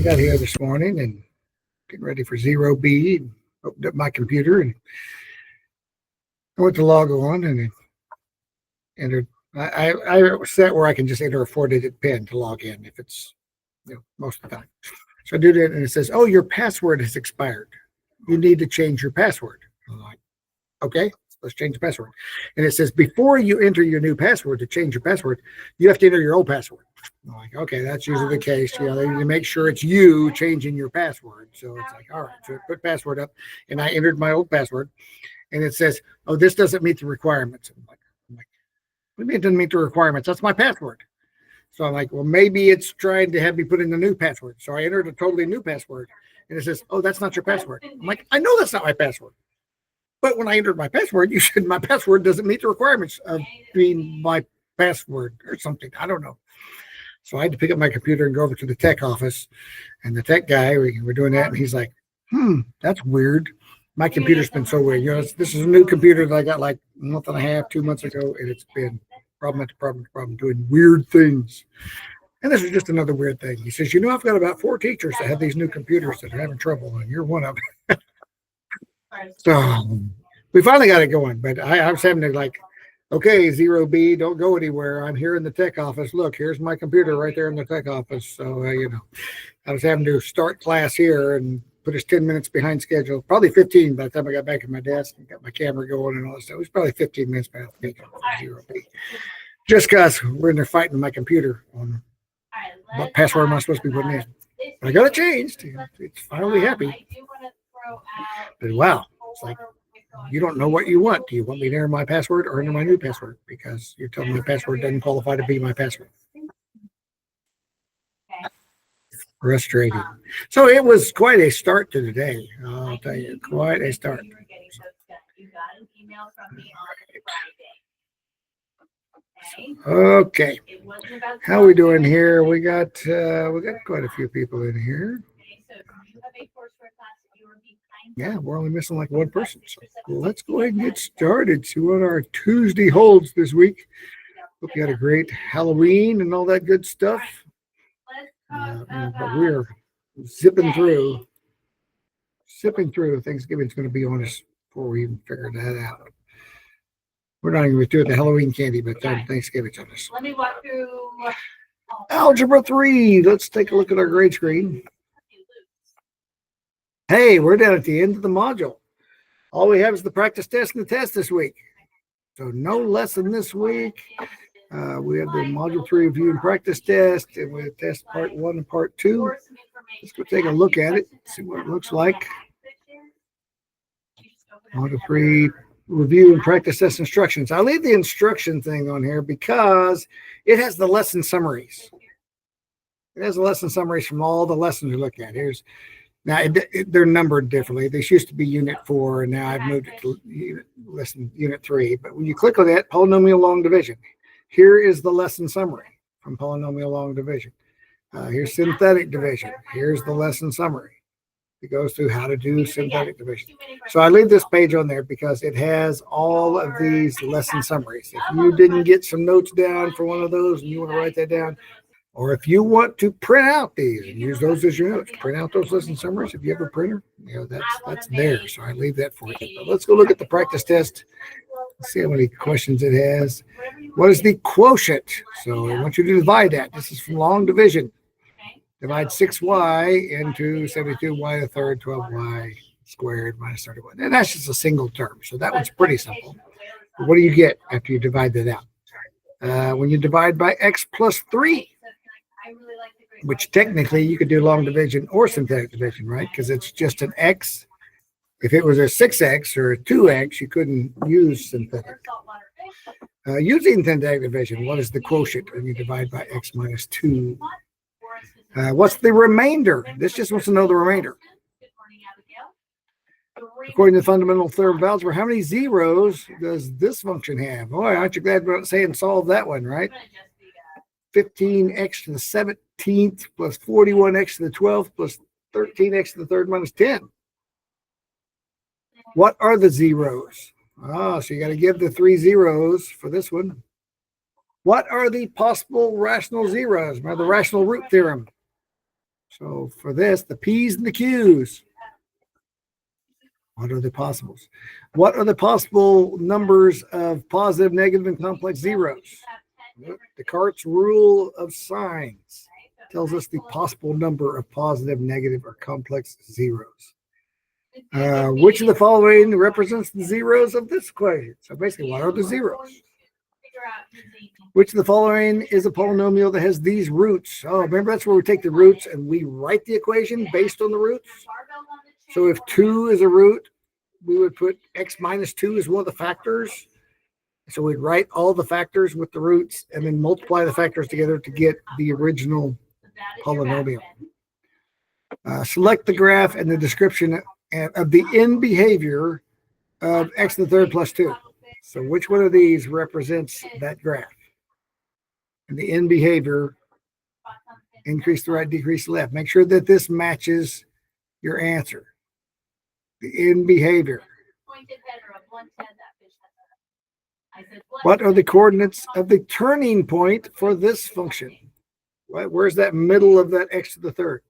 got here this morning and getting ready for 0B. Opened up my computer and I went to log on and entered. I set where I can just enter a 4-digit PIN to log in if it's most of the time. So I do that and it says, "Oh, your password has expired. You need to change your password." I'm like, "Okay, let's change the password." And it says, "Before you enter your new password, to change your password, you have to enter your old password." I'm like, "Okay, that's usually the case. They need to make sure it's you changing your password." So it's like, all right, so I put password up and I entered my old password and it says, "Oh, this doesn't meet the requirements." I'm like, "What do you mean it doesn't meet the requirements? That's my password." So I'm like, "Well, maybe it's trying to have me put in the new password." So I entered a totally new password and it says, "Oh, that's not your password." I'm like, "I know that's not my password. But when I entered my password, you said my password doesn't meet the requirements of being my password or something. I don't know." So I had to pick up my computer and go over to the tech office. And the tech guy, we were doing that. And he's like, "That's weird. My computer's been so weird. This is a new computer that I got like a month and a half, 2 months ago. And it's been problem after problem after problem, doing weird things. And this is just another weird thing." He says, "I've got about 4 teachers that have these new computers that are having trouble. And you're one of them." So we finally got it going, but I was having to like, "Okay, 0B, don't go anywhere. I'm here in the tech office. Look, here's my computer right there in the tech office." So, I was having to start class here and put us 10 minutes behind schedule, probably 15 by the time I got back at my desk and got my camera going and all that stuff. It was probably 15 minutes behind schedule for 0B. Just because we're in there fighting my computer on what password am I supposed to be putting in. But I got it changed. It's finally happy. But wow, it's like, you don't know what you want. Do you want me to enter my password or enter my new password? Because you're telling me my password doesn't qualify to be my password. Frustrating. So it was quite a start to the day. I'll tell you, quite a start. Okay. How are we doing here? We got quite a few people in here. Yeah, we're only missing like one person. So let's go ahead and get started. See what our Tuesday holds this week. Hope you had a great Halloween and all that good stuff. But we're zipping through. Thanksgiving's going to be on us before we even figure that out. We're not even going to do it the Halloween candy, but Thanksgiving's on us. Let me walk through Algebra 3. Let's take a look at our grade screen. Hey, we're down at the end of the module. All we have is the practice test and the test this week. So no lesson this week. We have the module 3 review and practice test, and we have test part 1 and part 2. Let's go take a look at it, see what it looks like. Module 3 review and practice test instructions. I leave the instruction thing on here because it has the lesson summaries. It has the lesson summaries from all the lessons we look at. Now, they're numbered differently. This used to be Unit 4, and now I've moved it to Unit 3. But when you click on that, polynomial long division, here is the lesson summary from polynomial long division. Here's synthetic division. Here's the lesson summary. It goes through how to do synthetic division. So I leave this page on there because it has all of these lesson summaries. If you didn't get some notes down for one of those and you want to write that down, or if you want to print out these and use those as your notes, print out those lesson summaries. If you have a printer, that's there. So I leave that for you. But let's go look at the practice test. Let's see how many questions it has. What is the quotient? So I want you to divide that. This is from long division. Divide 6y into 72y to the third, 12y squared minus 31. And that's just a single term. So that one's pretty simple. But what do you get after you divide that out? When you divide by x plus 3, which technically you could do long division or synthetic division, right? Because it's just an x. If it was a 6x or a 2x, you couldn't use synthetic. Using synthetic division, what is the quotient when you divide by x minus 2? What's the remainder? This just wants to know the remainder. According to the fundamental theorem of algebra, how many zeros does this function have? Boy, aren't you glad we're not saying solve that one, right? 15x to the 17th plus 41x to the 12th plus 13x to the third minus 10. What are the zeros? So you got to give the 3 zeros for this one. What are the possible rational zeros by the rational root theorem? So for this, the P's and the Q's. What are the possibles? What are the possible numbers of positive, negative, and complex zeros? Descartes' rule of signs tells us the possible number of positive, negative, or complex zeros. Which of the following represents the zeros of this equation? So basically, what are the zeros? Which of the following is a polynomial that has these roots? Oh, remember that's where we take the roots and we write the equation based on the roots. So if 2 is a root, we would put x minus 2 as one of the factors. So we'd write all the factors with the roots and then multiply the factors together to get the original polynomial. Select the graph and the description of the end behavior of x to the third plus 2. So which one of these represents that graph? And the end behavior, increase the right, decrease the left. Make sure that this matches your answer. The end behavior. What are the coordinates of the turning point for this function? Where's that middle of that x to the third?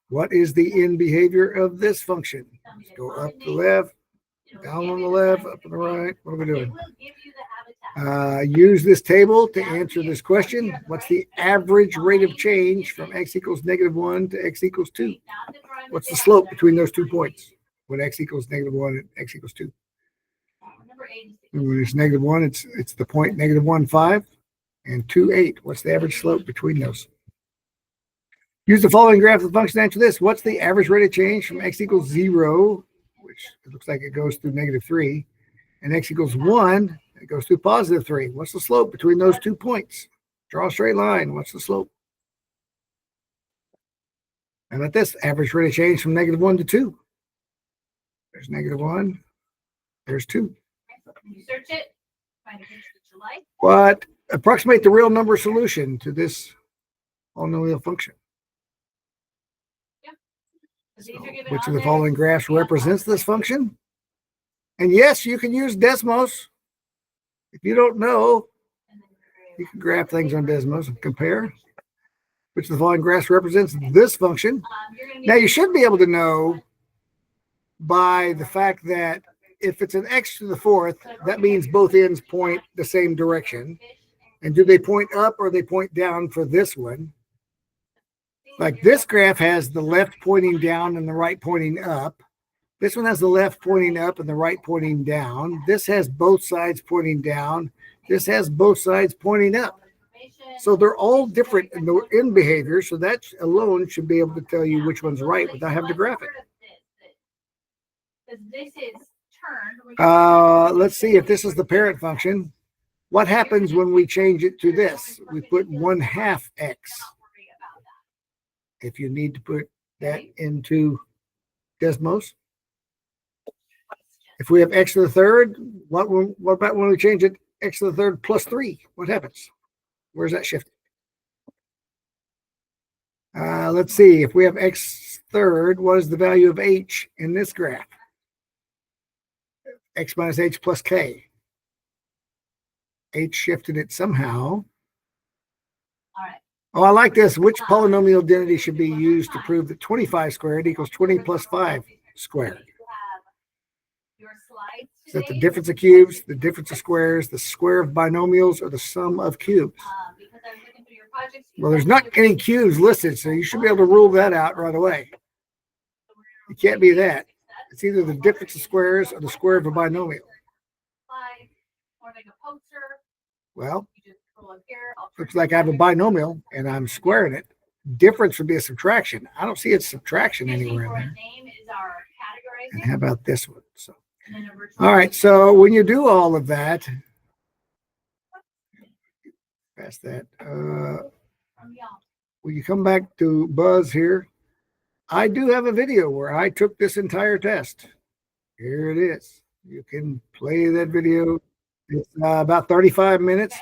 What is the end behavior of this function? Let's go up the left, down on the left, up on the right. What are we doing? Use this table to answer this question. What's the average rate of change from x equals -1 to x equals 2? What's the slope between those 2 points when x equals -1 and x equals 2? And when it's -1, it's the point -1, 5 and 2, 8. What's the average slope between those? Use the following graph of the function to answer this. What's the average rate of change from x equals 0, which it looks like it goes through -3, and x equals 1, it goes through +3. What's the slope between those 2 points? Draw a straight line. What's the slope? How about this? Average rate of change from -1 to 2. There's -1. There's 2. You search it, find a picture that you like. What? Approximate the real number solution to this polynomial function. So, which of the following graphs represents this function? And yes, you can use Desmos. If you don't know, you can graph things on Desmos and compare. Which of the following graphs represents this function? Now, you should be able to know by the fact that if it's an x to the fourth, that means both ends point the same direction. And do they point up or they point down for this one? Like this graph has the left pointing down and the right pointing up. This one has the left pointing up and the right pointing down. This has both sides pointing down. This has both sides pointing up. So they're all different in the end behavior. So that alone should be able to tell you which one's right without having to graph it. Let's see if this is the parent function. What happens when we change it to this? We put 1/2 x. If you need to put that into Desmos. If we have x to the third, what about when we change it x to the third plus 3? What happens? Where's that shifted? Let's see. If we have x third, what is the value of h in this graph? X minus h plus k. H shifted it somehow. All right. Oh, I like this. Which polynomial identity should be used to prove that 25 squared equals 20 plus 5 squared? Is that the difference of cubes, the difference of squares, the square of binomials, or the sum of cubes? Well, there's not any cubes listed, so you should be able to rule that out right away. It can't be that. It's either the difference of squares or the square of a binomial. Well, looks like I have a binomial and I'm squaring it. Difference would be a subtraction. I don't see a subtraction anywhere in there. And how about this one? So, all right. So when you do all of that, past that, when you come back to Buzz here, I do have a video where I took this entire test. Here it is. You can play that video. It's about 35 minutes.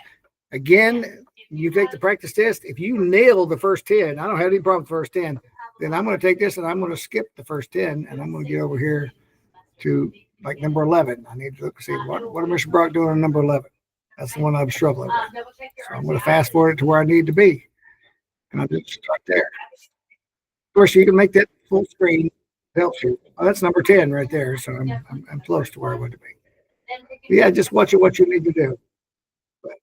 Again, you take the practice test. If you nail the first 10, I don't have any problem with the first 10, then I'm going to take this and I'm going to skip the first 10 and I'm going to get over here to like number 11. I need to look and see what Mr. Brock doing on number 11. That's the one I'm struggling with. So I'm going to fast forward it to where I need to be. And I'll just start there. Of course, you can make that full screen. It helps you. Oh, that's number 10 right there. So I'm close to where I want to be. Yeah, just watch it, what you need to do. Okay.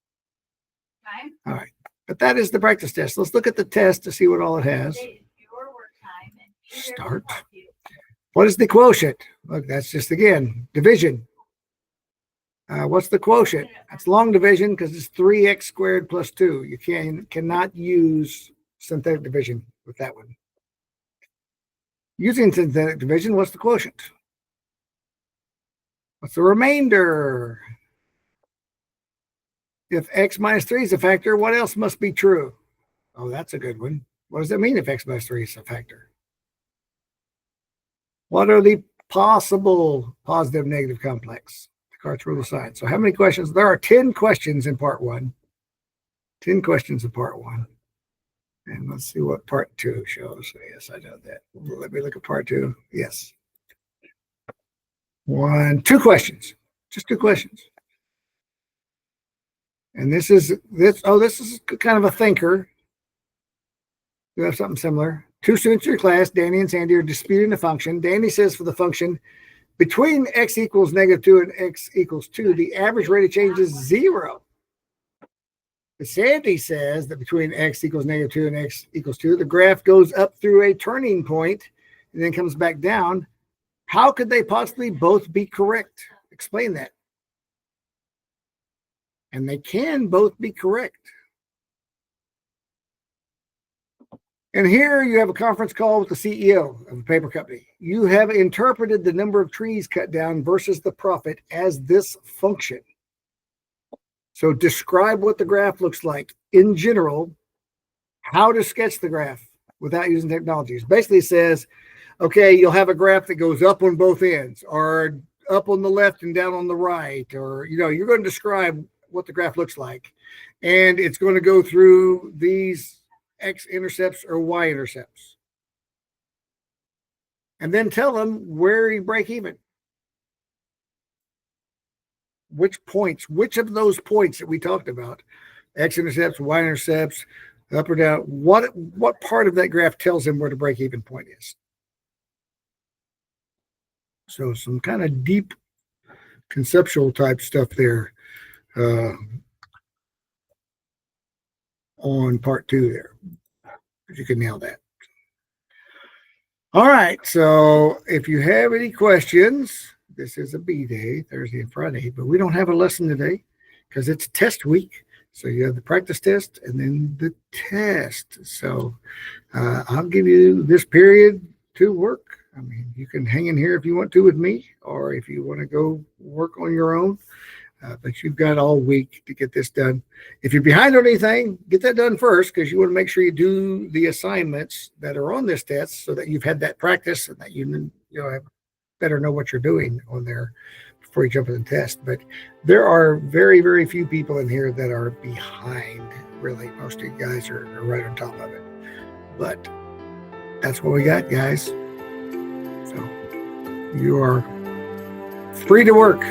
All right. But that is the practice test. Let's look at the test to see what all it has. Today is your work time and be there to Start. help you. What is the quotient? Look, that's just, again, division. What's the quotient? That's long division because it's 3x squared plus 2. You cannot use synthetic division with that one. Using synthetic division, what's the quotient? What's the remainder? If x minus 3 is a factor, what else must be true? Oh, that's a good one. What does it mean if x minus 3 is a factor? What are the possible positive negative complex? Descartes' rule of signs. So how many questions? There are 10 questions in part 1. 10 questions in part 1. And let's see what part 2 shows. Yes, I know that. Let me look at part 2. Yes. 2 questions. Just 2 questions. And this is kind of a thinker. You have something similar. 2 students in your class, Danny and Sandy, are disputing the function. Danny says for the function between x equals -2 and x equals 2, the average rate of change is 0. But Sandy says that between x equals -2 and x equals 2, the graph goes up through a turning point and then comes back down. How could they possibly both be correct? Explain that. And they can both be correct. And here you have a conference call with the CEO of a paper company. You have interpreted the number of trees cut down versus the profit as this function. So describe what the graph looks like in general, how to sketch the graph without using technologies. Basically says, okay, you'll have a graph that goes up on both ends or up on the left and down on the right, or, you're going to describe what the graph looks like. And it's going to go through these x-intercepts or y-intercepts. And then tell them where you break even. Which of those points that we talked about, x-intercepts, y-intercepts, up or down, what part of that graph tells them where the break-even point is? So some kind of deep conceptual type stuff there on part 2 there. If you can nail that. All right, so if you have any questions, this is a B day, Thursday and Friday, but we don't have a lesson today because it's test week. So you have the practice test and then the test. So I'll give you this period to work. I mean, you can hang in here if you want to with me, or if you want to go work on your own. But you've got all week to get this done. If you're behind on anything, get that done first, because you want to make sure you do the assignments that are on this test so that you've had that practice and that you better know what you're doing on there before you jump in the test. But there are very, very few people in here that are behind. Really, most of you guys are right on top of it. But that's what we got, guys. So you are free to work.